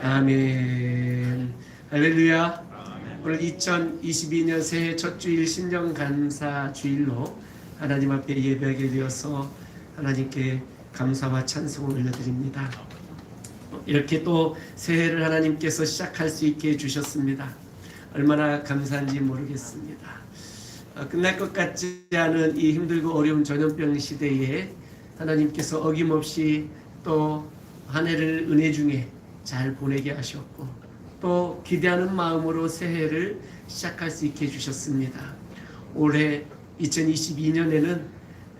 아멘. 할렐루야. 오늘 2022년 새해 첫 주일 신령 감사 주일로 하나님 앞에 예배하게 되어서 하나님께 감사와 찬송을 올려드립니다. 이렇게 또 새해를 하나님께서 시작할 수 있게 해주셨습니다. 얼마나 감사한지 모르겠습니다. 끝날 것 같지 않은 이 힘들고 어려운 전염병 시대에 하나님께서 어김없이 또 한 해를 은혜 중에 잘 보내게 하셨고 또 기대하는 마음으로 새해를 시작할 수 있게 해주셨습니다. 올해 2022년에는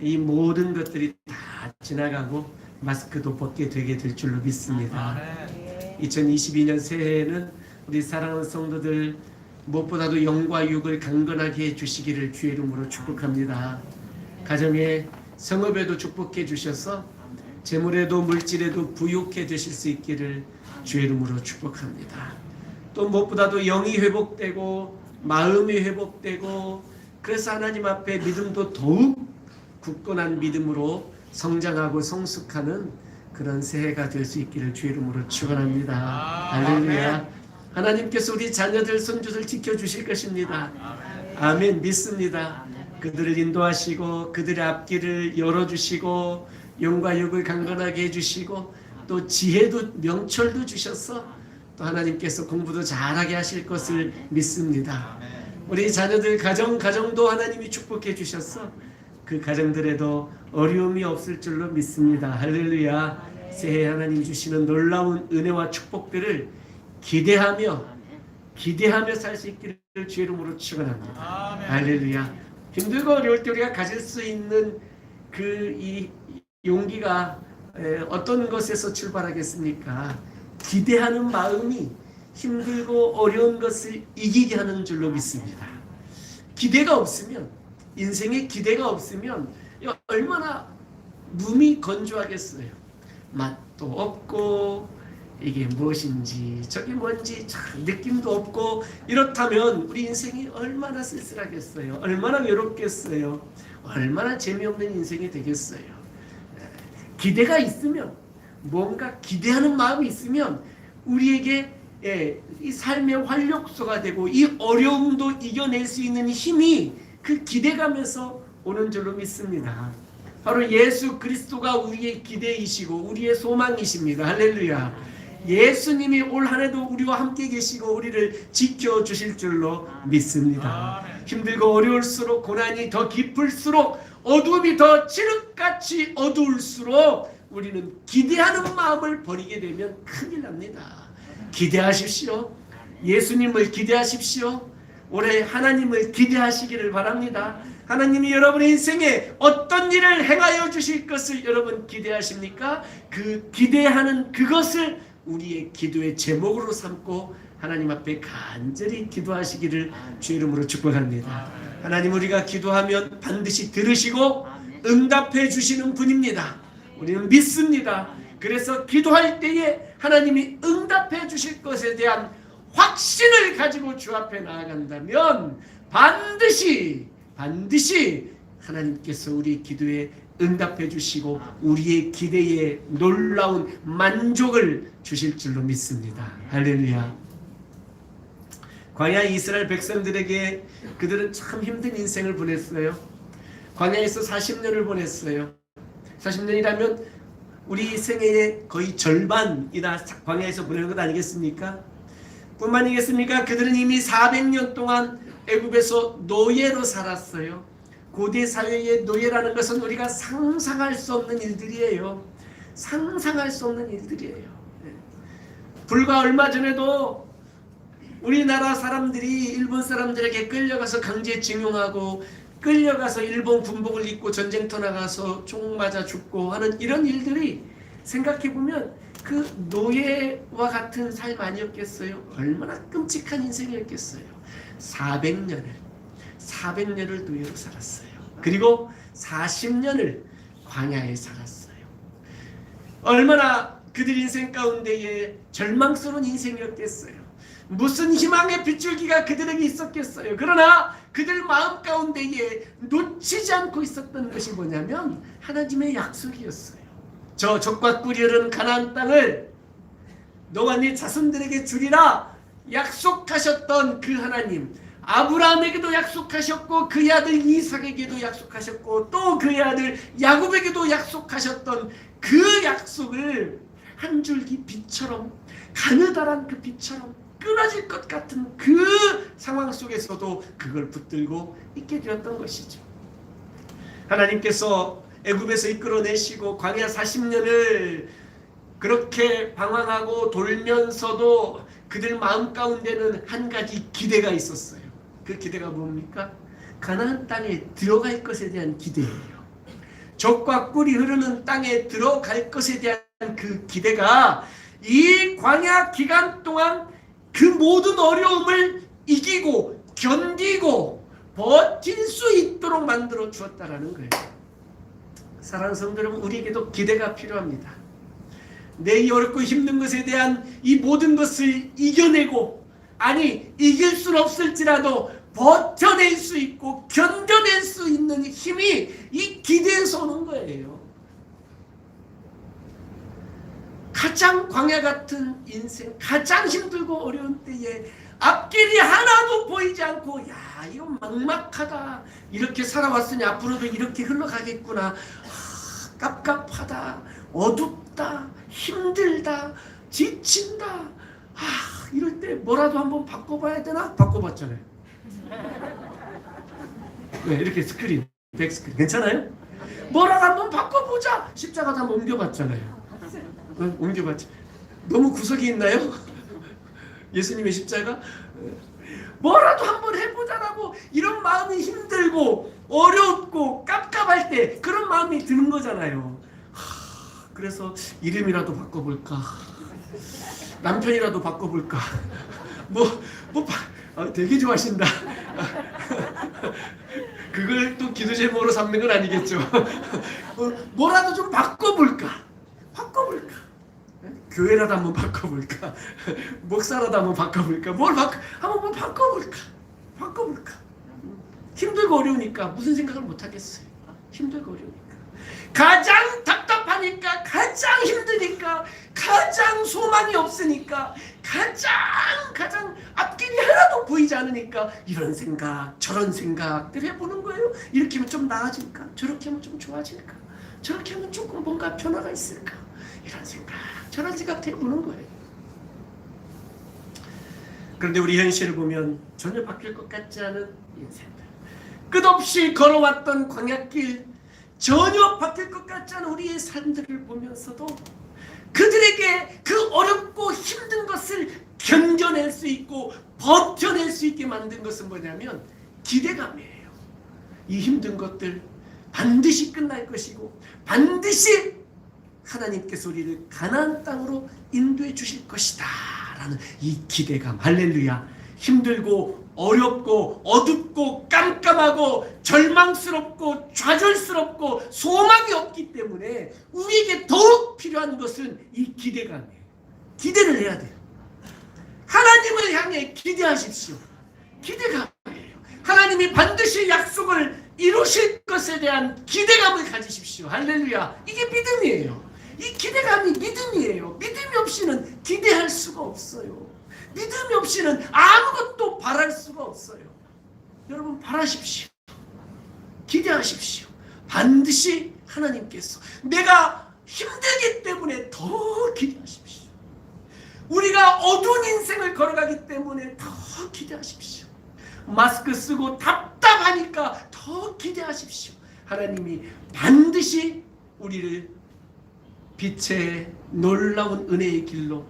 이 모든 것들이 다 지나가고 마스크도 벗게 되게 될 줄로 믿습니다. 2022년 새해에는 우리 사랑하는 성도들 무엇보다도 영과 육을 강건하게 해주시기를 주의 이름으로 축복합니다. 가정에 성업에도 축복해 주셔서 재물에도 물질에도 부유케 되실 수 있기를 주의 이름으로 축복합니다. 또 무엇보다도 영이 회복되고 마음이 회복되고 그래서 하나님 앞에 믿음도 더욱 굳건한 믿음으로 성장하고 성숙하는 그런 새해가 될 수 있기를 주의 이름으로 축원합니다. 할렐루야. 하나님께서 우리 자녀들 손주들 지켜주실 것입니다. 아멘. 믿습니다. 그들을 인도하시고 그들의 앞길을 열어주시고 영과 육을 강건하게 해주시고 또 지혜도 명철도 주셔서 또 하나님께서 공부도 잘하게 하실 것을 믿습니다. 우리 자녀들 가정도 하나님이 축복해 주셔서 그 가정들에도 어려움이 없을 줄로 믿습니다. 할렐루야. 새해 하나님 주시는 놀라운 은혜와 축복들을 기대하며 살 수 있기를 주의 이름으로 축원합니다. 할렐루야. 힘들고 어려울 때 우리가 가질 수 있는 이 용기가 어떤 것에서 출발하겠습니까? 기대하는 마음이 힘들고 어려운 것을 이기게 하는 줄로 믿습니다. 기대가 없으면, 인생에 기대가 없으면 얼마나 몸이 건조하겠어요. 맛도 없고 이게 무엇인지 저게 뭔지 참 느낌도 없고 이렇다면 우리 인생이 얼마나 쓸쓸하겠어요. 얼마나 외롭겠어요. 얼마나 재미없는 인생이 되겠어요. 기대가 있으면, 뭔가 기대하는 마음이 있으면 우리에게 이 삶의 활력소가 되고 이 어려움도 이겨낼 수 있는 힘이 그 기대감에서 오는 줄로 믿습니다. 바로 예수 그리스도가 우리의 기대이시고 우리의 소망이십니다. 할렐루야. 예수님이 올 한 해도 우리와 함께 계시고 우리를 지켜주실 줄로 믿습니다. 힘들고 어려울수록 고난이 더 깊을수록 어둠이 더 칠흑같이 어두울수록 우리는 기대하는 마음을 버리게 되면 큰일 납니다. 기대하십시오. 예수님을 기대하십시오. 올해 하나님을 기대하시기를 바랍니다. 하나님이 여러분의 인생에 어떤 일을 행하여 주실 것을 여러분 기대하십니까? 그 기대하는 그것을 우리의 기도의 제목으로 삼고 하나님 앞에 간절히 기도하시기를 주의 이름으로 축복합니다. 하나님, 우리가 기도하면 반드시 들으시고 응답해 주시는 분입니다. 우리는 믿습니다. 그래서 기도할 때에 하나님이 응답해 주실 것에 대한 확신을 가지고 주 앞에 나아간다면 반드시 하나님께서 우리 기도에 응답해 주시고 우리의 기대에 놀라운 만족을 주실 줄로 믿습니다. 할렐루야. 광야 이스라엘 백성들에게 그들은 참 힘든 인생을 보냈어요. 광야에서 40년을 보냈어요. 40년이라면 우리 생애의 거의 절반이나 광야에서 보내는 것 아니겠습니까? 뿐만이겠습니까? 그들은 이미 400년 동안 애굽에서 노예로 살았어요. 고대 사회의 노예라는 것은 우리가 상상할 수 없는 일들이에요. 상상할 수 없는 일들이에요. 불과 얼마 전에도 우리나라 사람들이 일본 사람들에게 끌려가서 강제징용하고 끌려가서 일본 군복을 입고 전쟁터 나가서 총 맞아 죽고 하는 이런 일들이 생각해보면 그 노예와 같은 삶 아니었겠어요? 얼마나 끔찍한 인생이었겠어요? 400년을 노예로 살았어요. 그리고 40년을 광야에 살았어요. 얼마나 그들 인생 가운데에 절망스러운 인생이었겠어요. 무슨 희망의 빗줄기가 그들에게 있었겠어요. 그러나 그들 마음 가운데에 놓치지 않고 있었던 것이 뭐냐면 하나님의 약속이었어요. 저 적과 꿀이 흐르는 가나안 땅을 너와 네 자손들에게 주리라 약속하셨던 그 하나님, 아브라함에게도 약속하셨고 그의 아들 이삭에게도 약속하셨고 또 그의 아들 야곱에게도 약속하셨던 그 약속을 한 줄기 빛처럼, 가느다란 그 빛처럼 끊어질 것 같은 그 상황 속에서도 그걸 붙들고 있게 되었던 것이죠. 하나님께서 애굽에서 이끌어내시고 광야 40년을 그렇게 방황하고 돌면서도 그들 마음 가운데는 한 가지 기대가 있었어요. 그 기대가 뭡니까? 가나안 땅에 들어갈 것에 대한 기대예요. 젖과 꿀이 흐르는 땅에 들어갈 것에 대한 그 기대가 이 광야 기간 동안 그 모든 어려움을 이기고 견디고 버틸 수 있도록 만들어 주었다라는 거예요. 사랑하는 성도 여러분, 우리에게도 기대가 필요합니다. 내 이 어렵고 힘든 것에 대한 이 모든 것을 이겨내고, 아니 이길 수는 없을지라도 버텨낼 수 있고 견뎌낼 수 있는 힘이 이 기대에서 오는 거예요. 가장 광야 같은 인생, 가장 힘들고 어려운 때에 앞길이 하나도 보이지 않고, 야 이거 막막하다, 이렇게 살아왔으니 앞으로도 이렇게 흘러가겠구나, 깝깝하다, 어둡다, 힘들다, 지친다, 이럴 때 뭐라도 한번 바꿔봐야 되나? 바꿔봤잖아요. 네, 이렇게 스크린, 백스크린 괜찮아요? 뭐라도 한번 바꿔보자, 십자가도 한번 옮겨봤잖아요. 옮겨봤죠. 너무 구석이 있나요? 예수님의 십자가? 뭐라도 한번 해보자라고, 이런 마음이 힘들고 어렵고 깝깝할 때 그런 마음이 드는 거잖아요. 그래서 이름이라도 바꿔볼까, 남편이라도 바꿔볼까, 되게 좋아하신다. 그걸 또 기도 제목으로 삼는 건 아니겠죠. 뭐라도 좀 바꿔볼까. 교회라도 한번 바꿔볼까, 목사라도 한번 바꿔볼까, 한번 바꿔볼까. 힘들고 어려우니까 무슨 생각을 못하겠어요. 힘들고 어려우니까, 가장 답답하니까, 가장 힘드니까, 가장 소망이 없으니까, 가장 앞길이 하나도 보이지 않으니까 이런 생각 저런 생각들 해보는 거예요. 이렇게 하면 좀 나아질까, 저렇게 하면 좀 좋아질까, 저렇게 하면 조금 뭔가 변화가 있을까, 이런 생각 저런 생각 해보는 거예요. 그런데 우리 현실을 보면 전혀 바뀔 것 같지 않은 인생들, 끝없이 걸어왔던 광야길, 전혀 바뀔 것 같지 않은 우리의 삶들을 보면서도 그들에게 그 어렵고 힘든 것을 견뎌낼 수 있고 버텨낼 수 있게 만든 것은 뭐냐면 기대감이에요. 이 힘든 것들 반드시 끝날 것이고 반드시 하나님께서 우리를 가나안 땅으로 인도해 주실 것이다 라는 이 기대감. 할렐루야. 힘들고 어렵고 어둡고 깜깜하고 절망스럽고 좌절스럽고 소망이 없기 때문에 우리에게 더욱 필요한 것은 이 기대감이에요. 기대를 해야 돼요. 하나님을 향해 기대하십시오. 기대감이에요. 하나님이 반드시 약속을 이루실 것에 대한 기대감을 가지십시오. 할렐루야. 이게 믿음이에요. 이 기대감이 믿음이에요. 믿음이 없이는 기대할 수가 없어요. 믿음이 없이는 아무것도 바랄 수가 없어요. 여러분 바라십시오. 기대하십시오. 반드시 하나님께서, 내가 힘들기 때문에 더 기대하십시오. 우리가 어두운 인생을 걸어가기 때문에 더 기대하십시오. 마스크 쓰고 답답하니까 더 기대하십시오. 하나님이 반드시 우리를 빛의 놀라운 은혜의 길로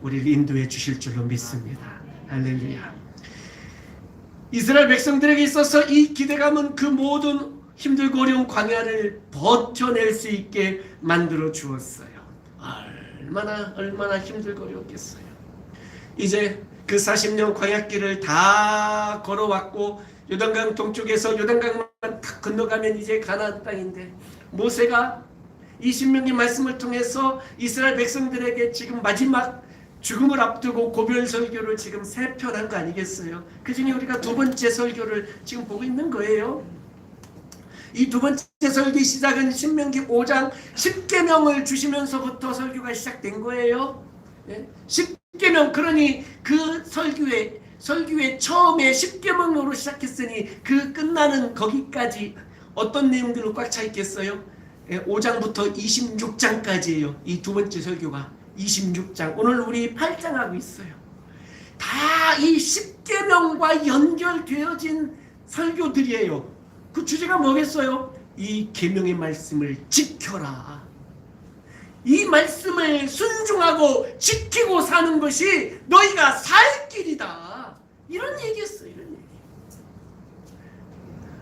우리를 인도해 주실 줄로 믿습니다. 할렐루야. 이스라엘 백성들에게 있어서 이 기대감은 그 모든 힘들고 어려운 광야를 버텨낼 수 있게 만들어 주었어요. 얼마나 힘들고 어렵겠어요. 이제 그 40년 광야길을 다 걸어왔고 요단강 동쪽에서 요단강만 딱 건너가면 이제 가나안 땅인데, 모세가 이 신명기 말씀을 통해서 이스라엘 백성들에게 지금 마지막 죽음을 앞두고 고별 설교를 지금 3편 한 거 아니겠어요? 그 중에 우리가 2번째 설교를 지금 보고 있는 거예요. 이 2번째 설교의 시작은 신명기 5장 10계명을 주시면서부터 설교가 시작된 거예요. 십계명, 그러니 그 설교회 처음에 십계명으로 시작했으니 그 끝나는 거기까지 어떤 내용들로 꽉 차 있겠어요? 5장부터 26장까지예요. 이 두 번째 설교가 26장. 오늘 우리 8장 하고 있어요. 다 이 십계명과 연결되어진 설교들이에요. 그 주제가 뭐겠어요? 이 계명의 말씀을 지켜라. 이 말씀을 순종하고 지키고 사는 것이 너희가 살 길이다. 이런 얘기였어요. 이런 얘기.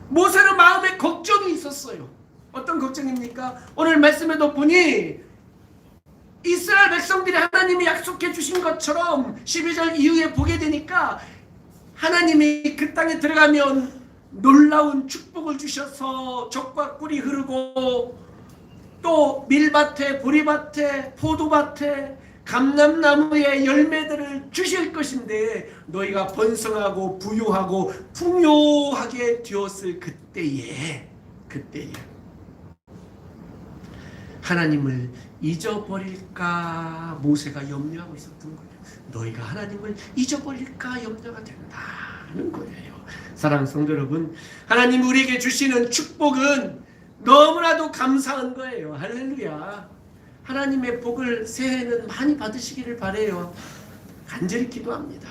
모세는 마음에 걱정이 있었어요. 어떤 걱정입니까? 오늘 말씀에도 보니 이스라엘 백성들이 하나님이 약속해 주신 것처럼 12절 이후에 보게 되니까 하나님이 그 땅에 들어가면 놀라운 축복을 주셔서 젖과 꿀이 흐르고 또 밀밭에, 보리밭에, 포도밭에, 감람나무의 열매들을 주실 것인데 너희가 번성하고 부유하고 풍요하게 되었을 그때에 하나님을 잊어버릴까 모세가 염려하고 있었던 거예요. 너희가 하나님을 잊어버릴까 염려가 된다는 거예요. 사랑하는 성도 여러분, 하나님 우리에게 주시는 축복은 너무나도 감사한 거예요. 할렐루야. 하나님의 복을 새해에는 많이 받으시기를 바라요. 간절히 기도합니다.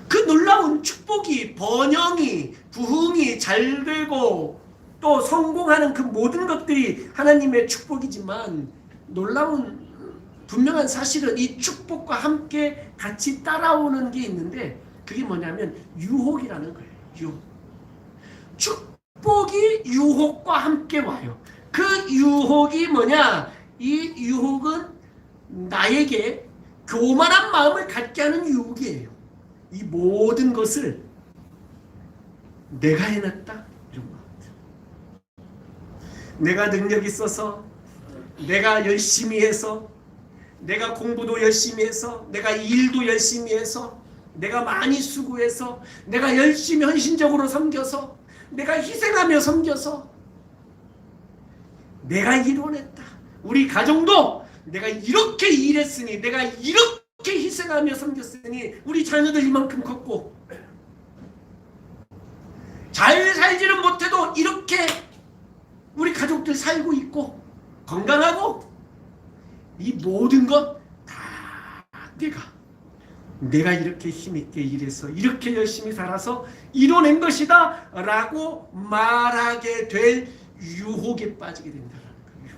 그 놀라운 축복이, 번영이, 부흥이 잘 되고 또 성공하는 그 모든 것들이 하나님의 축복이지만 놀라운 분명한 사실은 이 축복과 함께 같이 따라오는 게 있는데 그게 뭐냐면 유혹이라는 거예요. 유혹. 축복이 유혹과 함께 와요. 그 유혹이 뭐냐? 이 유혹은 나에게 교만한 마음을 갖게 하는 유혹이에요. 이 모든 것을 내가 해냈다. 이런 것. 내가 능력 있어서, 내가 열심히 해서, 내가 공부도 열심히 해서, 내가 일도 열심히 해서, 내가 많이 수고해서, 내가 열심히 헌신적으로 섬겨서, 내가 희생하며 섬겨서 내가 이뤄냈다. 우리 가정도 내가 이렇게 일했으니, 내가 이렇게 희생하며 섬겼으니 우리 자녀들 이만큼 컸고, 잘 살지는 못해도 이렇게 우리 가족들 살고 있고 건강하고, 이 모든 것 다 내가 이렇게 힘있게 일해서 이렇게 열심히 살아서 이뤄낸 것이다 라고 말하게 될 유혹에 빠지게 된다는 거예요.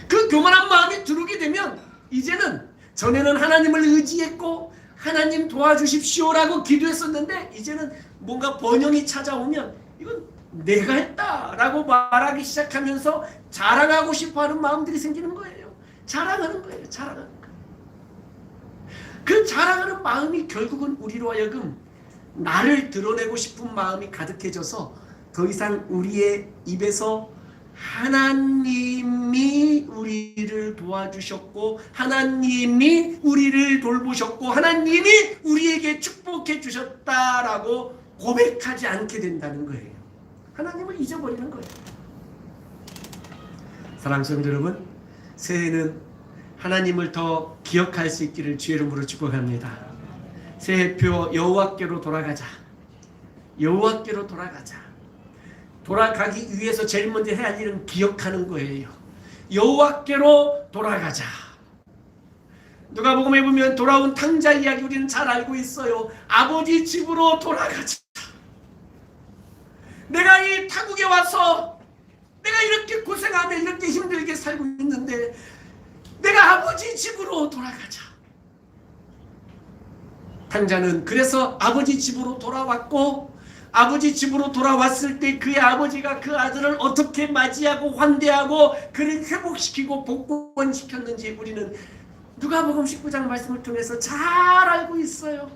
그 교만한 마음이 들어오게 되면 이제는, 전에는 하나님을 의지했고 하나님 도와주십시오라고 기도했었는데 이제는 뭔가 번영이 찾아오면 이건 내가 했다라고 말하기 시작하면서 자랑하고 싶어하는 마음들이 생기는 거예요. 자랑하는 거예요. 자랑하는 거예요. 그 자랑하는 마음이 결국은 우리로 하여금 나를 드러내고 싶은 마음이 가득해져서 더 이상 우리의 입에서 하나님이 우리를 도와주셨고, 하나님이 우리를 돌보셨고, 하나님이 우리에게 축복해 주셨다라고 고백하지 않게 된다는 거예요. 하나님을 잊어버리는 거예요. 사랑하는 성도 여러분, 새해는 하나님을 더 기억할 수 있기를 주의 이름으로 축복합니다. 새해표 여호와께로 돌아가자. 여호와께로 돌아가자. 돌아가기 위해서 제일 먼저 해야 할 일은 기억하는 거예요. 여호와께로 돌아가자. 누가복음에 보면 돌아온 탕자 이야기 우리는 잘 알고 있어요. 아버지 집으로 돌아가자. 내가 이 타국에 와서 내가 이렇게 고생하며 이렇게 힘들게 살고 있는데 내가 아버지 집으로 돌아가자. 탕자는 그래서 아버지 집으로 돌아왔고, 아버지 집으로 돌아왔을 때 그의 아버지가 그 아들을 어떻게 맞이하고 환대하고 그를 회복시키고 복권시켰는지 우리는 누가복음 19장 말씀을 통해서 잘 알고 있어요.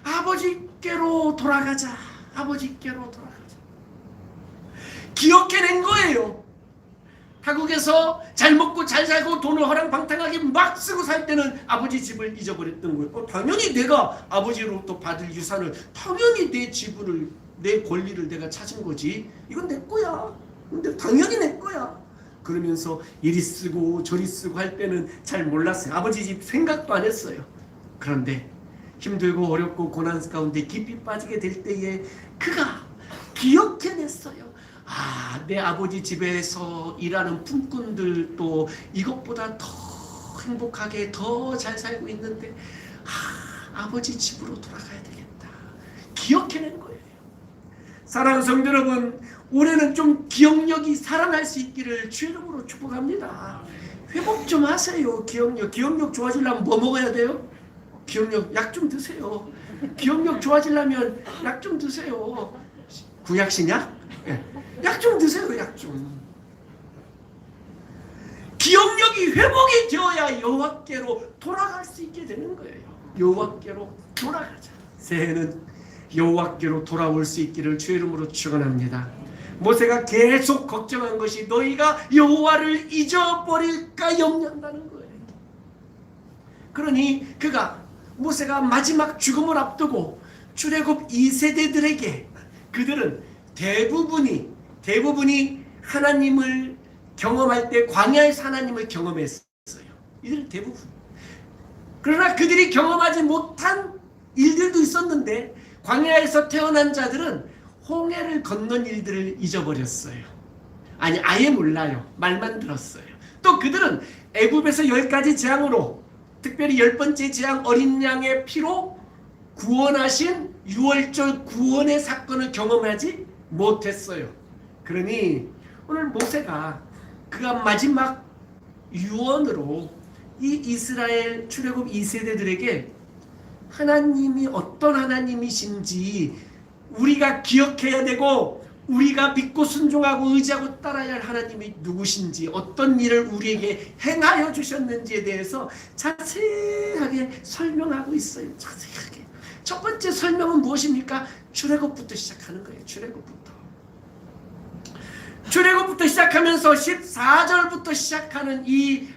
아버지께로 돌아가자. 아버지께로 돌아가자. 기억해낸 거예요. 타국에서 잘 먹고 잘 살고 돈을 허랑방탕하게 막 쓰고 살 때는 아버지 집을 잊어버렸던 거예요. 당연히 내가 아버지로부터 받을 유산을, 당연히 내 지분을, 내 권리를 내가 찾은 거지. 이건 내 거야. 근데 당연히 내 거야. 그러면서 이리 쓰고 저리 쓰고 할 때는 잘 몰랐어요. 아버지 집 생각도 안 했어요. 그런데 힘들고 어렵고 고난 가운데 깊이 빠지게 될 때에 그가 기억해냈어요. 내 아버지 집에서 일하는 품꾼들도 이것보다 더 행복하게 더 잘 살고 있는데 아버지 집으로 돌아가야 되겠다. 기억해낸 거예요. 사랑하는 성도 여러분, 올해는 좀 기억력이 살아날 수 있기를 주의 이름으로 축복합니다. 회복 좀 하세요. 기억력 좋아지려면 뭐 먹어야 돼요? 기억력 약 좀 드세요. 기억력 좋아지려면 약 좀 드세요. 구약신약? 약 좀 드세요. 약 좀. 기억력이 회복이 되어야 여호와께로 돌아갈 수 있게 되는 거예요. 여호와께로 돌아가자. 새해는 여호와께로 돌아올 수 있기를 주의 이름으로 축원합니다. 모세가 계속 걱정한 것이 너희가 여호와를 잊어버릴까 염려한다는 거예요. 그러니 모세가 마지막 죽음을 앞두고 출애굽 2세대들에게 그들은 대부분이 하나님을 경험할 때 광야에서 하나님을 경험했어요. 이들은 대부분. 그러나 그들이 경험하지 못한 일들도 있었는데 광야에서 태어난 자들은 홍해를 건넌 일들을 잊어버렸어요. 아예 몰라요. 말만 들었어요. 또 그들은 애굽에서 10가지 재앙으로 특별히 10번째 재앙 어린 양의 피로 구원하신 유월절 구원의 사건을 경험하지 못했어요. 그러니 오늘 모세가 그가 마지막 유언으로 이 이스라엘 출애굽 2세대들에게 하나님이 어떤 하나님이신지 우리가 기억해야 되고 우리가 믿고 순종하고 의지하고 따라야 할 하나님이 누구신지 어떤 일을 우리에게 행하여 주셨는지에 대해서 자세하게 설명하고 있어요. 자세하게. 첫 번째 설명은 무엇입니까? 출애굽부터 시작하는 거예요. 출애굽부터 시작하면서 14절부터 시작하는 이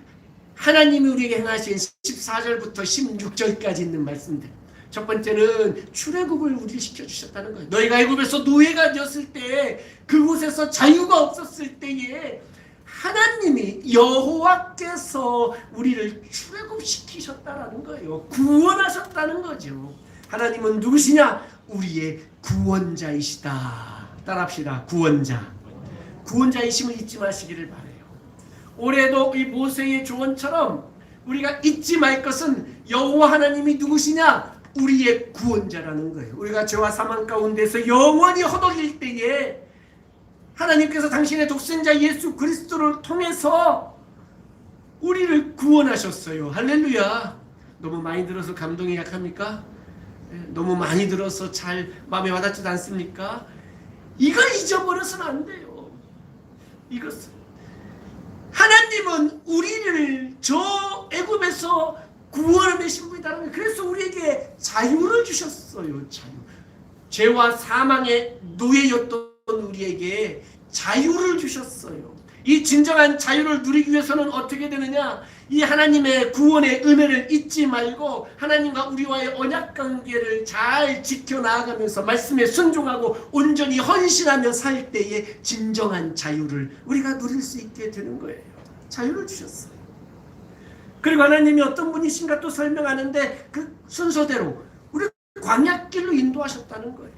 하나님이 우리에게 행하신 14절부터 16절까지 있는 말씀들. 첫 번째는 출애굽을 우리를 시켜주셨다는 거예요. 너희가 애굽에서 노예가 되었을 때 그곳에서 자유가 없었을 때에 하나님이 여호와께서 우리를 출애굽시키셨다는 거예요. 구원하셨다는 거죠. 하나님은 누구시냐? 우리의 구원자이시다. 따라합시다. 구원자이심을 잊지 마시기를 바라요. 올해도 이 모세의 조언처럼 우리가 잊지 말 것은 여호와 하나님이 누구시냐? 우리의 구원자라는 거예요. 우리가 죄와 사망 가운데서 영원히 허덕일 때에 하나님께서 당신의 독생자 예수 그리스도를 통해서 우리를 구원하셨어요. 할렐루야. 너무 많이 들어서 감동이 약합니까? 너무 많이 들어서 잘 마음에 와닿지도 않습니까? 이걸 잊어버려서는 안 돼요. 이것은 하나님은 우리를 저 애굽에서 구원하신 분이라는 거예요. 그래서 우리에게 자유를 주셨어요. 죄와 사망의 노예였던 우리에게 자유를 주셨어요. 이 진정한 자유를 누리기 위해서는 어떻게 되느냐? 이 하나님의 구원의 은혜를 잊지 말고 하나님과 우리와의 언약관계를 잘 지켜나가면서 말씀에 순종하고 온전히 헌신하며 살 때에 진정한 자유를 우리가 누릴 수 있게 되는 거예요. 자유를 주셨어요. 그리고 하나님이 어떤 분이신가 또 설명하는데 그 순서대로 우리 광야길로 인도하셨다는 거예요.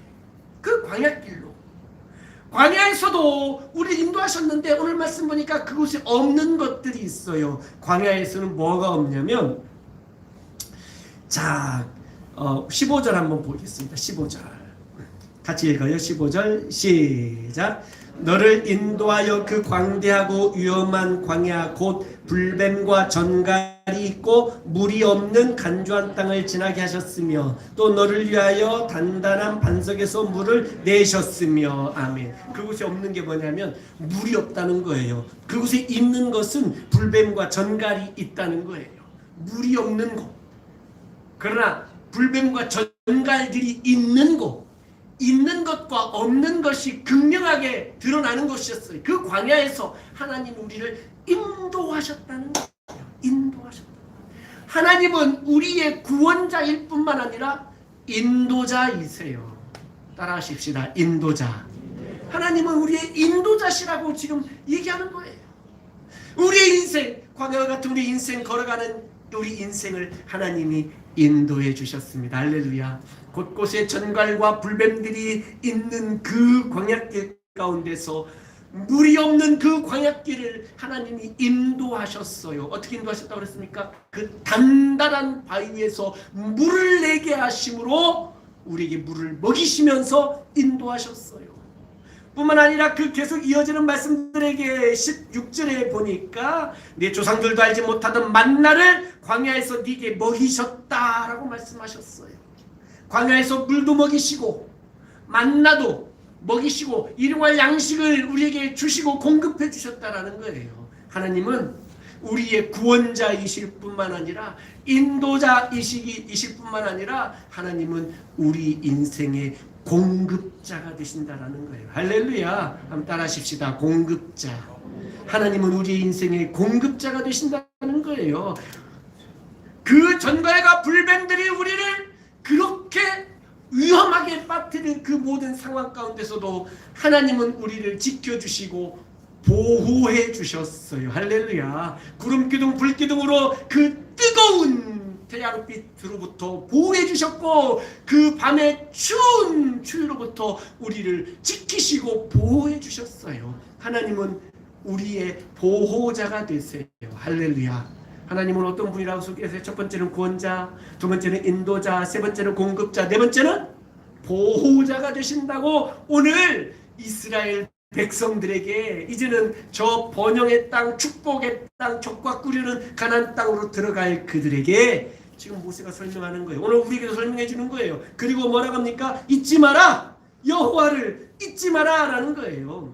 그 광야길로. 광야에서도 우리를 인도하셨는데 오늘 말씀 보니까 그곳에 없는 것들이 있어요. 광야에서는 뭐가 없냐면 15절 한번 보겠습니다. 15절 같이 읽어요. 15절 시작. 너를 인도하여 그 광대하고 위험한 광야 곧 불뱀과 전갈이 있고 물이 없는 간주한 땅을 지나게 하셨으며 또 너를 위하여 단단한 반석에서 물을 내셨으며. 아멘. 그곳에 없는 게 뭐냐면 물이 없다는 거예요. 그곳에 있는 것은 불뱀과 전갈이 있다는 거예요. 물이 없는 곳. 그러나 불뱀과 전갈들이 있는 곳, 있는 것과 없는 것이 극명하게 드러나는 것이었어요. 그 광야에서 하나님 우리를 인도하셨다는 거예요. 인도하셨다. 하나님은 우리의 구원자일 뿐만 아니라 인도자이세요. 따라하십시다. 인도자. 하나님은 우리의 인도자시라고 지금 얘기하는 거예요. 우리의 인생, 광야와 같은 우리 인생 걸어가는 우리 인생을 하나님이 인도해 주셨습니다. 할렐루야. 곳곳에 전갈과 불뱀들이 있는 그 광야길 가운데서 물이 없는 그 광야길을 하나님이 인도하셨어요. 어떻게 인도하셨다고 그랬습니까? 그 단단한 바위에서 물을 내게 하심으로 우리에게 물을 먹이시면서 인도하셨어요. 뿐만 아니라 그 계속 이어지는 말씀들에게 16절에 보니까 내 조상들도 알지 못하던 만나를 광야에서 네게 먹이셨다라고 말씀하셨어요. 광야에서 물도 먹이시고 만나도 먹이시고 일용할 양식을 우리에게 주시고 공급해 주셨다라는 거예요. 하나님은 우리의 구원자이실 뿐만 아니라 인도자이실 뿐만 아니라 하나님은 우리 인생의 공급자가 되신다라는 거예요. 할렐루야. 한번 따라하십시다. 공급자. 하나님은 우리 인생의 공급자가 되신다는 거예요. 그 전갈과 불뱀들이 우리를 그렇게 위험하게 빠뜨린 그 모든 상황 가운데서도 하나님은 우리를 지켜주시고 보호해 주셨어요. 할렐루야. 구름기둥 불기둥으로 그 뜨거운 태양빛으로부터 보호해 주셨고 그 밤의 추운 추위로부터 우리를 지키시고 보호해 주셨어요. 하나님은 우리의 보호자가 되세요. 할렐루야. 하나님은 어떤 분이라고 소개하세요? 첫 번째는 구원자, 두 번째는 인도자, 세 번째는 공급자, 네 번째는 보호자가 되신다고 오늘 이스라엘 백성들에게 이제는 저 번영의 땅, 축복의 땅, 젖과 꿀이는 가나안 땅으로 들어갈 그들에게 지금 모세가 설명하는 거예요. 오늘 우리에게도 설명해 주는 거예요. 그리고 뭐라고 합니까? 잊지 마라! 여호와를 잊지 마라! 라는 거예요.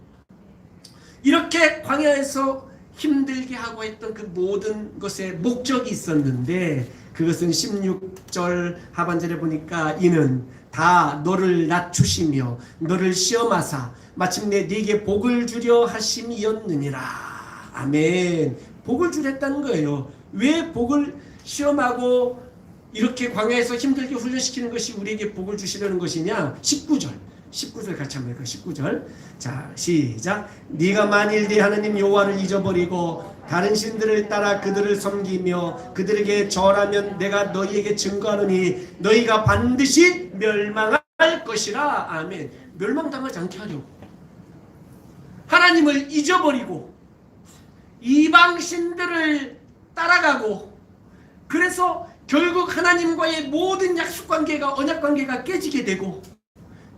이렇게 광야에서 힘들게 하고 했던 그 모든 것에 목적이 있었는데 그것은 16절 하반절에 보니까 이는 다 너를 낮추시며 너를 시험하사 마침내 네게 복을 주려 하심이었느니라. 아멘. 복을 주랬다는 거예요. 왜 복을 시험하고 이렇게 광야에서 힘들게 훈련시키는 것이 우리에게 복을 주시려는 것이냐? 19절 같이 한번 해볼까요? 19절. 자, 시작. 네가 만일 네 하나님 여호와를 잊어버리고 다른 신들을 따라 그들을 섬기며 그들에게 절하면 내가 너희에게 증거하노니 너희가 반드시 멸망할 것이라. 아멘. 멸망당하지 않게 하려고 하나님을 잊어버리고 이방 신들을 따라가고 그래서 결국 하나님과의 모든 약속관계가 언약관계가 깨지게 되고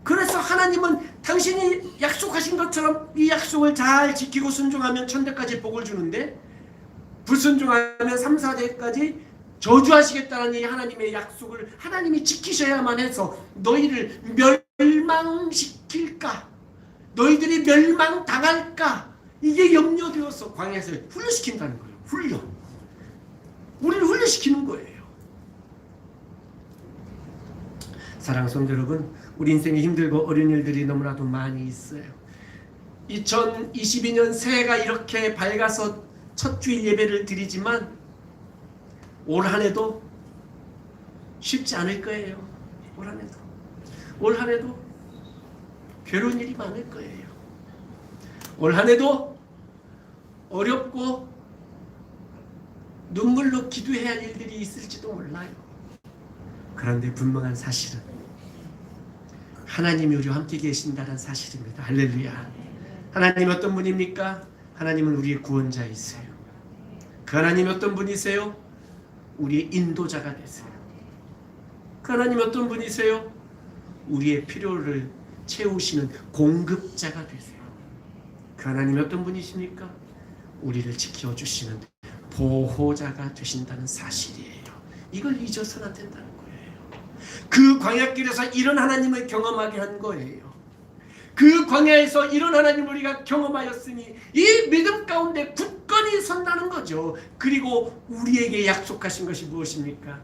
그래서 하나님은 당신이 약속하신 것처럼 이 약속을 잘 지키고 순종하면 천대까지 복을 주는데 불순종하면 3, 4대까지 저주하시겠다는 이 하나님의 약속을 하나님이 지키셔야만 해서 너희를 멸망시킬까? 너희들이 멸망당할까? 이게 염려되어서 광야에서 훈련시킨다는 거예요. 훈련. 우리를 훈련시키는 거예요. 사랑하는 성도 여러분, 우리 인생에 힘들고 어려운 일들이 너무나도 많이 있어요. 2022년 새해가 이렇게 밝아서 첫 주일 예배를 드리지만 올 한해도 쉽지 않을 거예요. 올 한해도 괴로운 일이 많을 거예요. 올 한해도 어렵고 눈물로 기도해야 할 일들이 있을지도 몰라요. 그런데 분명한 사실은 하나님이 우리와 함께 계신다는 사실입니다. 할렐루야. 하나님 어떤 분입니까? 하나님은 우리의 구원자이세요. 그 하나님 어떤 분이세요? 우리의 인도자가 되세요. 그 하나님 어떤 분이세요? 우리의 필요를 채우시는 공급자가 되세요. 그 하나님 어떤 분이십니까? 우리를 지켜주시는 보호자가 되신다는 사실이에요. 이걸 잊어서는 안 된다는 거예요. 그 광야길에서 이런 하나님을 경험하게 한 거예요. 그 광야에서 이런 하나님을 우리가 경험하였으니 이 믿음 가운데 굳건히 선다는 거죠. 그리고 우리에게 약속하신 것이 무엇입니까?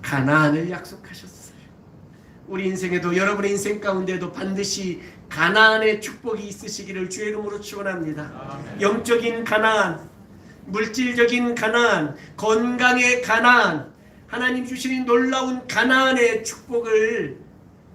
가나안을 약속하셨어요. 우리 인생에도 여러분의 인생 가운데도 반드시 가나안의 축복이 있으시기를 주의 이름으로 축원합니다. 영적인 가나안, 물질적인 가나안, 건강의 가나안, 하나님 주시는 놀라운 가나안의 축복을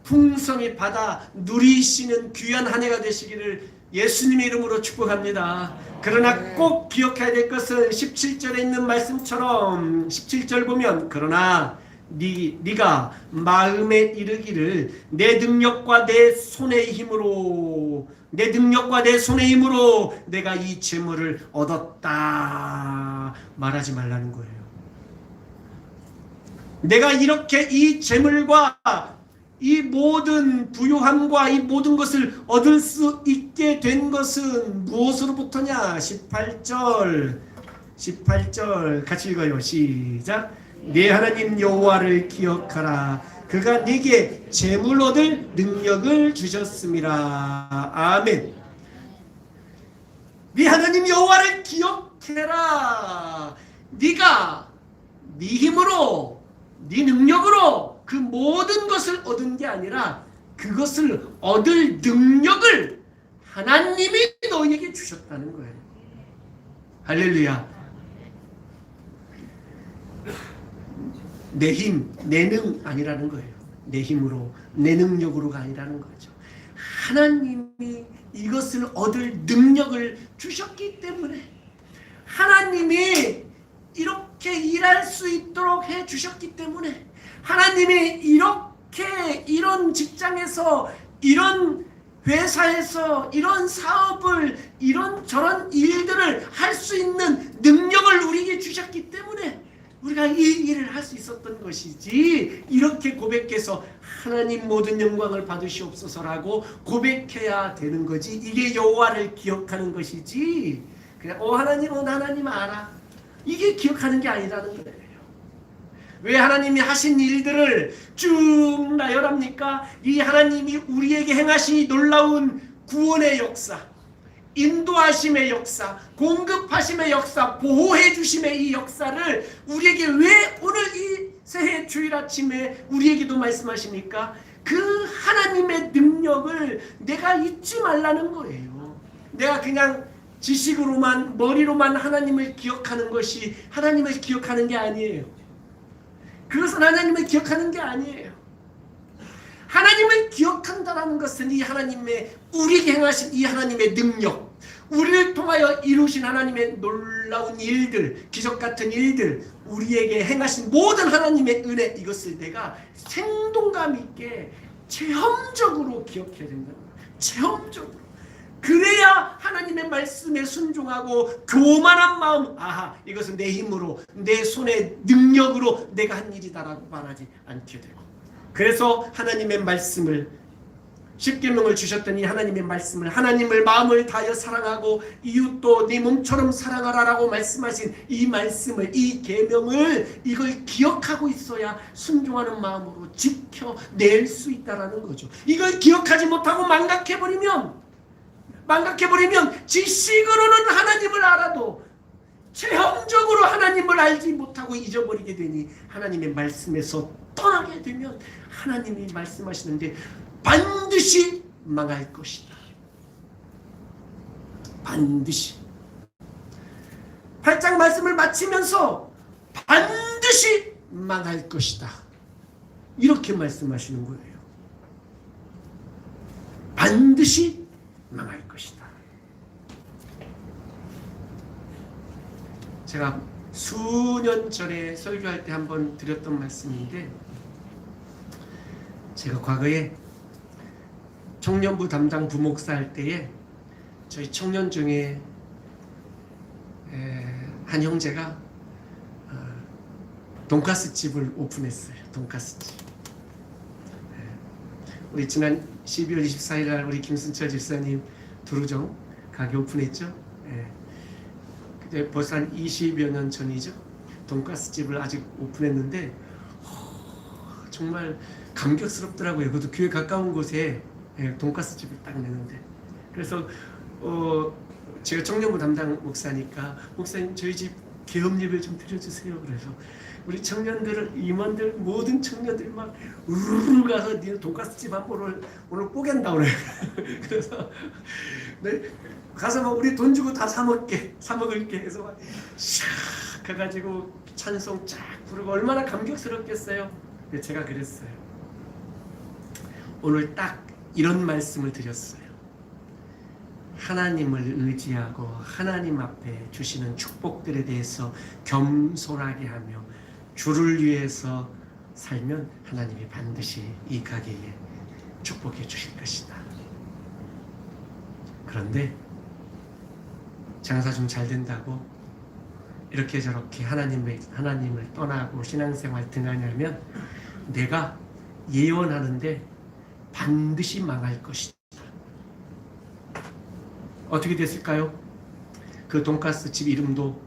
풍성히 받아 누리시는 귀한 한 해가 되시기를 예수님의 이름으로 축복합니다. 그러나 꼭 기억해야 될 것은 17절에 있는 말씀처럼 17절 보면 그러나 네가 마음에 이르기를 내 능력과 내 손의 힘으로 내가 이 재물을 얻었다 말하지 말라는 거예요. 내가 이렇게 이 재물과 이 모든 부유함과 이 모든 것을 얻을 수 있게 된 것은 무엇으로부터냐? 18절 같이 읽어요. 시작. 네 하나님 여호와를 기억하라. 그가 네게 재물 얻을 능력을 주셨음이라. 아멘. 네 하나님 여호와를 기억해라. 네가 네 힘으로 네 능력으로 그 모든 것을 얻은 게 아니라 그것을 얻을 능력을 하나님이 너에게 주셨다는 거예요. 할렐루야. 내 힘, 내 능 아니라는 거예요. 내 힘으로, 내 능력으로가 아니라는 거죠. 하나님이 이것을 얻을 능력을 주셨기 때문에 하나님이 이렇게 일할 수 있도록 해 주셨기 때문에 하나님이 이렇게 이런 직장에서 이런 회사에서 이런 사업을 이런 저런 일들을 할 수 있는 능력을 우리에게 주셨기 때문에 우리가 이 일을 할 수 있었던 것이지 이렇게 고백해서 하나님 모든 영광을 받으시옵소서라고 고백해야 되는 거지. 이게 여호와를 기억하는 것이지 그냥 하나님 알아 이게 기억하는 게 아니라는 거예요. 왜 하나님이 하신 일들을 쭉 나열합니까? 이 하나님이 우리에게 행하신 놀라운 구원의 역사, 인도하심의 역사, 공급하심의 역사, 보호해 주심의 이 역사를 우리에게 왜 오늘 이 새해 주일 아침에 우리에게도 말씀하십니까? 그 하나님의 능력을 내가 잊지 말라는 거예요. 내가 그냥 지식으로만 머리로만 하나님을 기억하는 것이 하나님을 기억하는 게 아니에요. 그것은 하나님을 기억하는 게 아니에요. 하나님을 기억한다는 것은 이 하나님의 우리에게 행하신 이 하나님의 능력, 우리를 통하여 이루신 하나님의 놀라운 일들, 기적 같은 일들, 우리에게 행하신 모든 하나님의 은혜, 이것을 내가 생동감 있게 체험적으로 기억해야 된다는 거예요. 체험적으로. 그래야 하나님의 말씀에 순종하고 교만한 마음, 이것은 내 힘으로 내 손의 능력으로 내가 한 일이다라고 말하지 않게 되고, 그래서 하나님의 말씀을 십계명을 주셨더니 하나님의 말씀을 하나님을 마음을 다하여 사랑하고 이웃도 네 몸처럼 사랑하라라고 말씀하신 이 말씀을 이 계명을 이걸 기억하고 있어야 순종하는 마음으로 지켜낼 수 있다라는 거죠. 이걸 기억하지 못하고 망각해버리면 지식으로는 하나님을 알아도 체험적으로 하나님을 알지 못하고 잊어버리게 되니 하나님의 말씀에서 떠나게 되면 하나님이 말씀하시는데 반드시 망할 것이다. 반드시. 8장 말씀을 마치면서 반드시 망할 것이다. 이렇게 말씀하시는 거예요. 반드시 망할 것이다. 제가 수년 전에 설교할 때 한번 드렸던 말씀인데, 제가 과거에 청년부 담당 부목사 할 때에 저희 청년 중에 한 형제가 돈가스 집을 오픈했어요. 돈가스 집. 우리 지난 12월 24일 날 우리 김순철 집사님 두루정 가게 오픈했죠. 그때 벌써 한 20여 년 전이죠. 돈가스 집을 아직 오픈했는데 정말 감격스럽더라고요. 그것도 교회 가까운 곳에 돈가스 집을 딱 내는데, 그래서 제가 청년부 담당 목사니까 목사님 저희 집 개업 예배 좀 드려주세요. 그래서 우리 청년들, 임원들, 모든 청년들이 막 우르르 가서 네 돈가스 집 한 번을 오늘 뽀갠다 그래요. 그래서 네, 가서 막 우리 돈 주고 다 사 먹을게 해서 막 샥 가가지고 찬송 쫙 부르고 얼마나 감격스럽겠어요. 제가 그랬어요. 오늘 딱 이런 말씀을 드렸어요. 하나님을 의지하고 하나님 앞에 주시는 축복들에 대해서 겸손하게 하며 주를 위해서 살면 하나님이 반드시 이 가게에 축복해 주실 것이다. 그런데 장사 좀 잘 된다고 이렇게 저렇게 하나님을 떠나고 신앙생활 등하냐면 내가 예언하는데 반드시 망할 것이다. 어떻게 됐을까요? 그 돈가스 집 이름도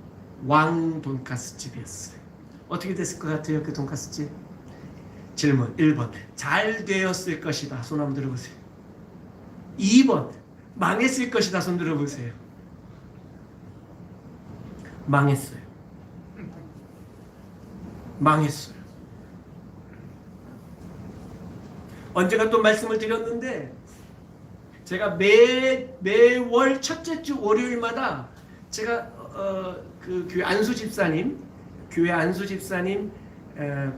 왕 돈가스 집이었어요. 어떻게 됐을 것 같아요? 그 돈가스 집? 질문 1번 잘 되었을 것이다. 손 한번 들어보세요. 2번 망했을 것이다. 손 들어보세요. 망했어요. 망했어요. 언제가 또 말씀을 드렸는데 제가 매월 첫째 주 월요일마다 제가 그 교회 안수 집사님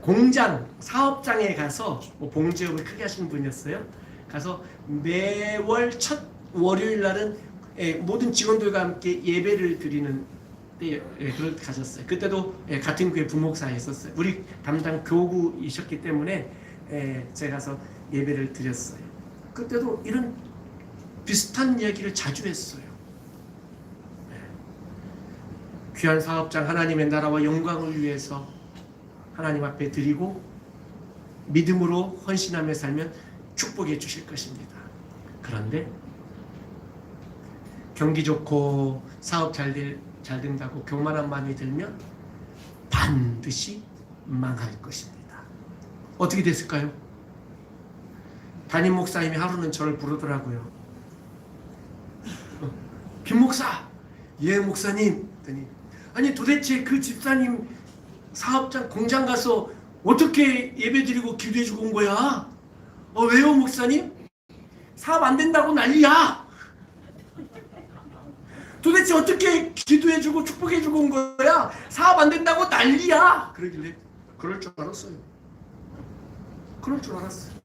공장 사업장에 가서 봉지업을 크게 하시는 분이었어요. 가서 매월 첫 월요일 날은 모든 직원들과 함께 예배를 드리는 그걸 가졌어요. 그때도 같은 교회 부목사에 있었어요. 우리 담당 교구이셨기 때문에 제가 가서 예배를 드렸어요. 그때도 이런 비슷한 이야기를 자주 했어요. 귀한 사업장 하나님의 나라와 영광을 위해서 하나님 앞에 드리고 믿음으로 헌신하며 살면 축복해 주실 것입니다. 그런데 경기 좋고 사업 잘 된다고 교만한 마음이 들면 반드시 망할 것입니다. 어떻게 됐을까요? 담임 목사님이 하루는 저를 부르더라고요. 김 목사, 예 목사님. 아니 도대체 그 집사님 사업장 공장 가서 어떻게 예배드리고 기도해주고 온 거야? 왜요 목사님? 사업 안 된다고 난리야. 도대체 어떻게 기도해주고 축복해주고 온 거야? 사업 안 된다고 난리야. 그러길래 그럴 줄 알았어요. 그럴 줄 알았어요.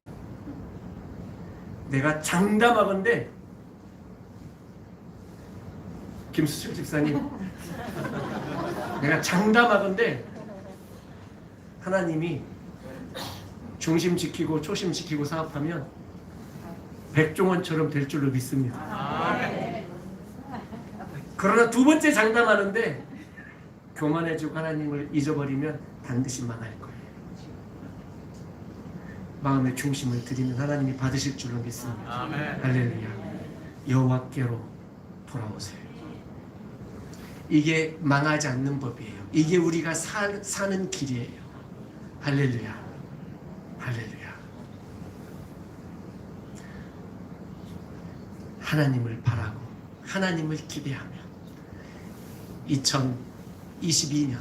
내가 장담하건대 김수철 집사님 내가 장담하건대 하나님이 중심 지키고 초심 지키고 사업하면 백종원처럼 될 줄로 믿습니다. 그러나 두 번째 장담하는데 교만해지고 하나님을 잊어버리면 반드시 망할 거예요. 마음의 중심을 드리면 하나님이 받으실 줄로 믿습니다. 할렐루야. 여호와께로 돌아오세요. 이게 망하지 않는 법이에요. 이게 우리가 사는 길이에요. 할렐루야. 할렐루야. 하나님을 바라고 하나님을 기대하며 2022년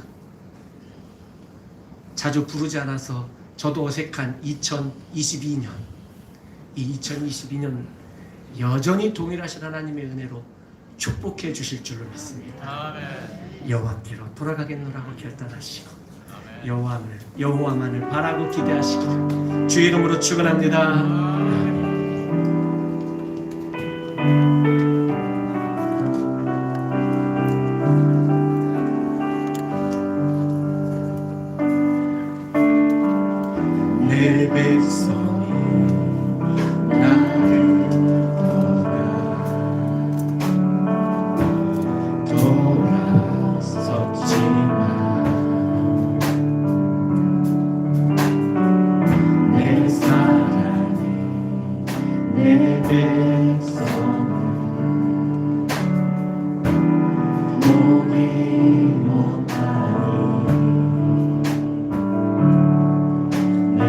자주 부르지 않아서 저도 어색한 2022년 이 2022년 여전히 동일하신 하나님의 은혜로 축복해 주실 줄로 믿습니다. 여호와께로 돌아가겠노라고 결단하시고 여호와만을 바라고 기대하시기를 주의 이름으로 축원합니다. 내 백성이 나를 돌아섰지만 내 사랑이 내 백성을 보기 못하니 내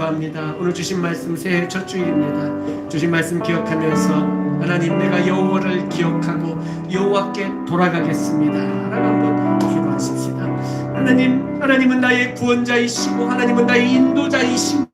기도합니다. 오늘 주신 말씀 새해 첫 주일입니다. 주신 말씀 기억하면서 하나님, 내가 여호와를 기억하고 여호와께 돌아가겠습니다 라고 한번 기도하십시다. 하나님은 나의 구원자이시고 하나님은 나의 인도자이시고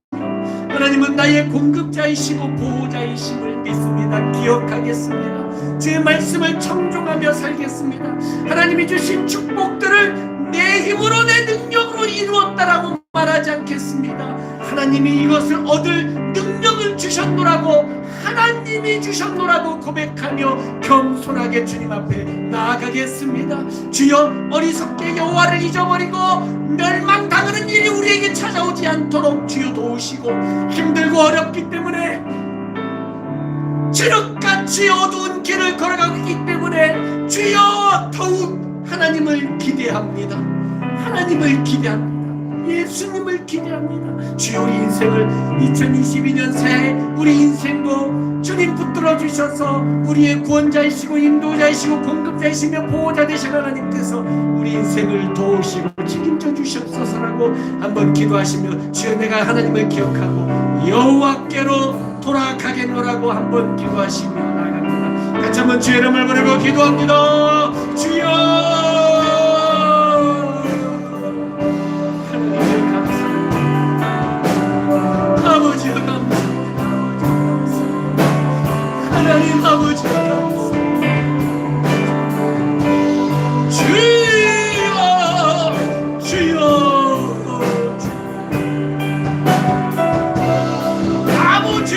하나님은 나의 공급자이시고 보호자이심을 믿습니다. 기억하겠습니다. 제 말씀을 청종하며 살겠습니다. 하나님이 주신 축복들을 내 힘으로 내 능력으로 이루었다라고 말하지 않겠습니다. 하나님이 이것을 얻을 능력을 주셨노라고, 하나님이 주셨노라고 고백하며 겸손하게 주님 앞에 나아가겠습니다. 주여, 어리석게 여호와를 잊어버리고 멸망당하는 일이 우리에게 찾아오지 않도록 주여 도우시고, 힘들고 어렵기 때문에 칠흑같이 어두운 길을 걸어가고 있기 때문에 주여 더욱 하나님을 기대합니다. 하나님을 기대합니다. 예수님을 기대합니다. 주여, 우리 인생을 2022년 새해 우리 인생도 주님 붙들어 주셔서 우리의 구원자이시고 인도자이시고 공급자이시며 보호자 되신 하나님께서 우리 인생을 도우시고 책임져 주시옵소서라고 한번 기도하시며, 주여, 내가 하나님을 기억하고 여호와께로 돌아가겠노라고 한번 기도하시며 나아갑니다. 같이 한번 주의 이름을 부르고 기도합니다. 주여, 아버지여 감사합니다. 하나님 아버지 감사합니다. 주여, 주여, 아버지,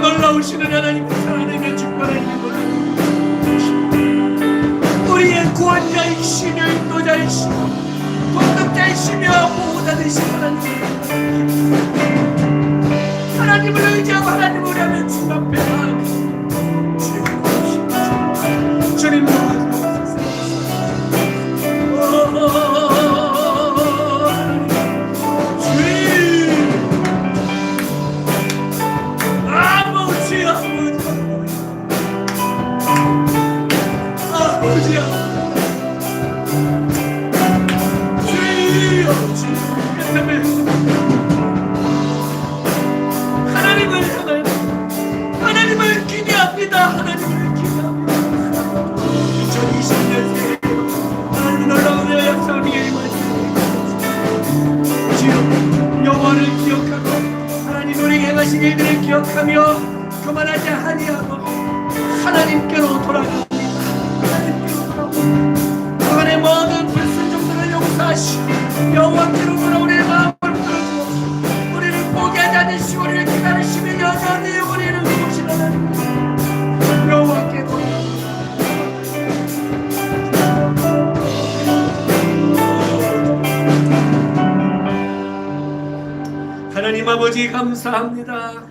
놀라우시는 하나님, 하나님의 축복을 우리의 구원자이시며 인도자이시며 공급자이시며 보호자 되신 하나님을 의지하고 하나님을 하면 주님 앞에 나아가십니다. 주님 도와주옵소서. 하나님을 기대합니다. 하나님을 기대합니다. 2020년 새해 하나님 놀라운 역사를 주여, 여호와를 기억하고 하나님 우리에게 행하신 일들을 기억하며 그만하지 아니하고 하나님께로 돌아갑니다. 그간의 모든 불순종들을 용서하시고 여호와께로 돌아 우리의 마음을 풀어주옵소서. 우리를 포기하지 않으시고 우리를 기다리시며 여전히 우리를 도우시는 하나님, 여호와께로 하나님 아버지 감사합니다.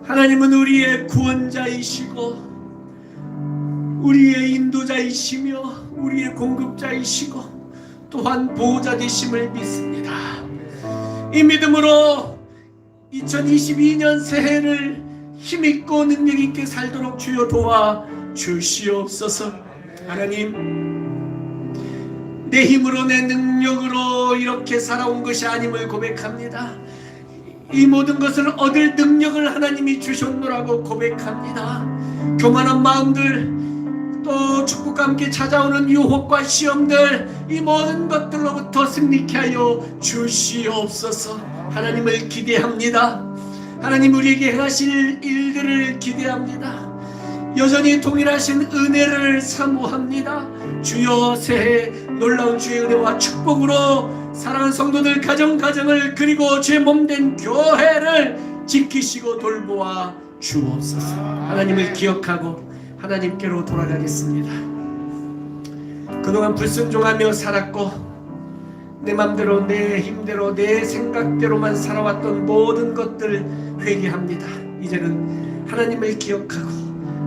하나님은 우리의 구원자이시고 우리의 인도자이시며 우리의 공급자이시고 또한 보호자 되심을 믿습니다. 이 믿음으로 2022년 새해를 힘있고 능력있게 살도록 주여 도와 주시옵소서. 하나님, 내 힘으로 내 능력으로 이렇게 살아온 것이 아님을 고백합니다. 이 모든 것을 얻을 능력을 하나님이 주셨노라고 고백합니다. 교만한 마음들, 또 축복과 함께 찾아오는 유혹과 시험들, 이 모든 것들로부터 승리케 하여 주시옵소서. 하나님을 기대합니다. 하나님 우리에게 행하실 일들을 기대합니다. 여전히 동일하신 은혜를 사모합니다. 주여, 새해 놀라운 주의 은혜와 축복으로 사랑하는 성도들 가정을 그리고 주의 몸된 교회를 지키시고 돌보아 주옵소서. 하나님을 기억하고 하나님께로 돌아가겠습니다. 그동안 불순종하며 살았고 내 맘대로 내 힘대로 내 생각대로만 살아왔던 모든 것들 회개합니다. 이제는 하나님을 기억하고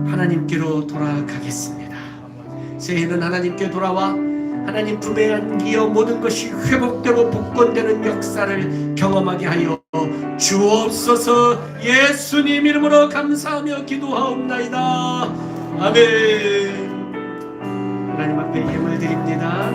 하나님께로 돌아가겠습니다. 새해는 하나님께 돌아와 하나님 품에 안기어 모든 것이 회복되고 복권되는 역사를 경험하게 하여 주옵소서. 예수님 이름으로 감사하며 기도하옵나이다. 아멘. 하나님 앞에 예물 드립니다.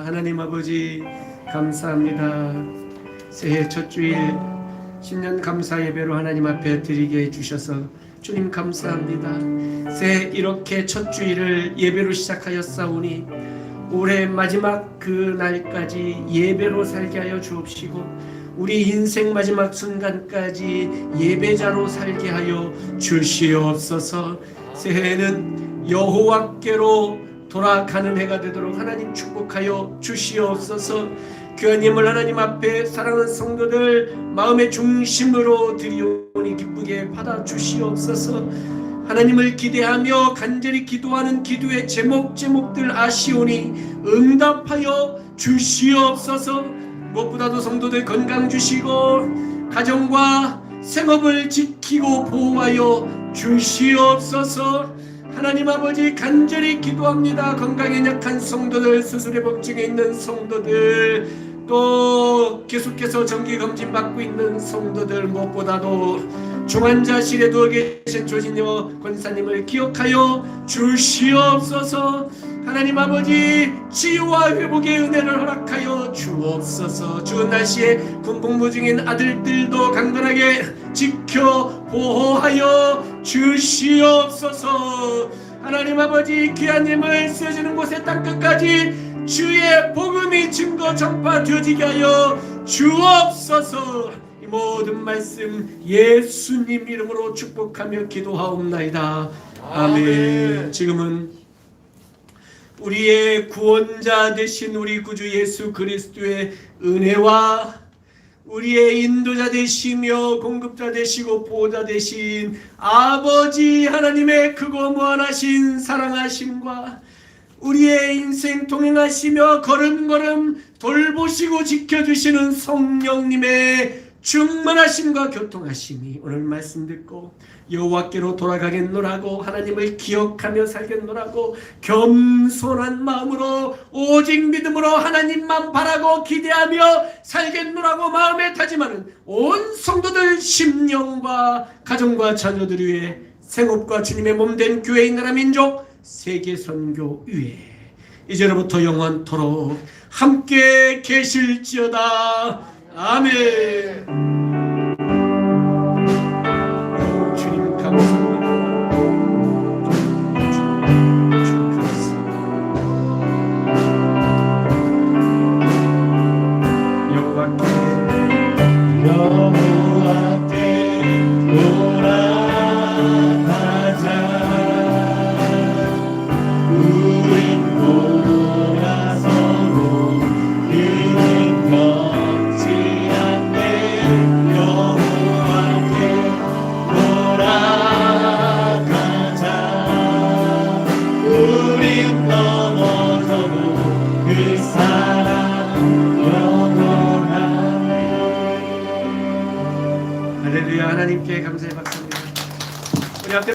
하나님 아버지 감사합니다. 새해 첫 주일 신년 감사 예배로 하나님 앞에 드리게 해주셔서 주님 감사합니다. 새해 이렇게 첫 주일을 예배로 시작하였사오니 올해 마지막 그 날까지 예배로 살게 하여 주옵시고 우리 인생 마지막 순간까지 예배자로 살게 하여 주시옵소서. 새해에는 여호와께로 돌아가는 해가 되도록 하나님 축복하여 주시옵소서. 교회님을 하나님 앞에 사랑하는 성도들 마음의 중심으로 드리오니 기쁘게 받아 주시옵소서. 하나님을 기대하며 간절히 기도하는 기도의 제목들 아시오니 응답하여 주시옵소서. 무엇보다도 성도들 건강 주시고 가정과 생업을 지키고 보호하여 주시옵소서. 하나님 아버지 간절히 기도합니다. 건강에 약한 성도들, 수술회복증에 있는 성도들, 또 계속해서 정기검진 받고 있는 성도들, 무엇보다도 중환자실에 누워 계신 조진여 권사님을 기억하여 주시옵소서. 하나님 아버지 치유와 회복의 은혜를 허락하여 주옵소서. 추운 날씨에 군복무 중인 아들들도 강건하게 지켜 보호하여 주시옵소서. 하나님 아버지 귀한 힘을 쓰여지는 곳에 땅끝까지 주의 복음이 증거 전파되어지게 하여 주옵소서. 이 모든 말씀 예수님 이름으로 축복하며 기도하옵나이다. 아멘. 지금은 우리의 구원자 되신 우리 구주 예수 그리스도의 은혜와 우리의 인도자 되시며 공급자 되시고 보호자 되신 아버지 하나님의 크고 무한하신 사랑하심과 우리의 인생 동행하시며 걸음걸음 돌보시고 지켜주시는 성령님의 충만하심과 교통하심이 오늘 말씀 듣고 여호와께로 돌아가겠노라고 하나님을 기억하며 살겠노라고 겸손한 마음으로 오직 믿음으로 하나님만 바라고 기대하며 살겠노라고 마음에 다짐하는 온 성도들 심령과 가정과 자녀들 위해 생업과 주님의 몸된 교회인 나라 민족 세계 선교 위에 이제로부터 영원토록 함께 계실지어다. 아멘. 주님 감사합니다. 주님 감사합니다. 여호와께 돌아가자. 우린 돌아서고 그는 걷지 않네. 그 사랑 영원하리. 할렐루야. 하나님께 감사의 박수입니다. 우리 앞에